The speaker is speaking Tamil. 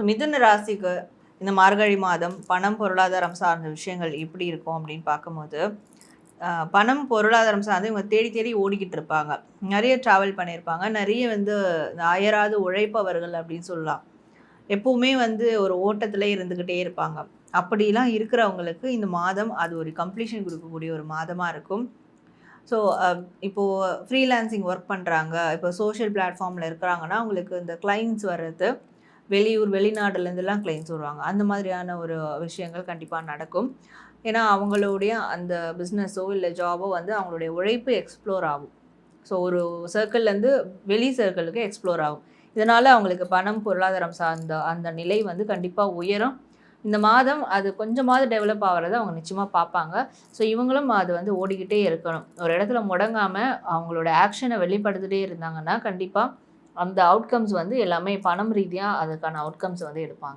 ஸோ மிதுன ராசிக்கு இந்த மார்கழி மாதம் பணம் பொருளாதாரம் சார்ந்த விஷயங்கள் எப்படி இருக்கும் அப்படின்னு பார்க்கும்போது பணம் பொருளாதாரம் சார்ந்து இவங்க தேடி தேடி ஓடிக்கிட்டு இருப்பாங்க. நிறைய ட்ராவல் பண்ணியிருப்பாங்க. நிறைய வந்து அயராது உழைப்பவர்கள் அப்படின்னு சொல்லலாம். எப்பவுமே வந்து ஒரு ஓட்டத்திலே இருந்துக்கிட்டே இருப்பாங்க. அப்படிலாம் இருக்கிறவங்களுக்கு இந்த மாதம் அது ஒரு கம்ப்ளீஷன் கொடுக்கக்கூடிய ஒரு மாதமாக இருக்கும். ஸோ இப்போது ஃப்ரீலான்சிங் ஒர்க் பண்ணுறாங்க, இப்போ சோஷியல் பிளாட்ஃபார்மில் இருக்கிறாங்கன்னா அவங்களுக்கு இந்த கிளைண்ட்ஸ் வர்றது வெளியூர் வெளிநாடுலேருந்துலாம் கிளைண்ட்ஸ் வருவாங்க. அந்த மாதிரியான ஒரு விஷயங்கள் கண்டிப்பாக நடக்கும். ஏன்னா அவங்களுடைய அந்த பிஸ்னஸோ இல்லை ஜாபோ வந்து அவங்களுடைய உழைப்பு எக்ஸ்ப்ளோர் ஆகும். ஸோ ஒரு சர்க்கிள்லேருந்து வெளி சர்க்கிளுக்கு எக்ஸ்ப்ளோர் ஆகும். இதனால் அவங்களுக்கு பணம் பொருளாதாரம் சார்ந்த அந்த நிலை வந்து கண்டிப்பாக உயரும். இந்த மாதம் அது கொஞ்சமாவது டெவலப் ஆகிறத அவங்க நிச்சயமாக பார்ப்பாங்க. ஸோ இவங்களும் அது வந்து ஓடிக்கிட்டே இருக்கணும். ஒரு இடத்துல முடங்காமல் அவங்களோட ஆக்ஷனை வெளிப்படுத்திட்டே இருந்தாங்கன்னா கண்டிப்பாக அந்த அவுட்கம்ஸ் வந்து எல்லாமே பணம் ரீதியாக அதுக்கான அவுட்கம்ஸ் வந்து எடுப்பாங்க.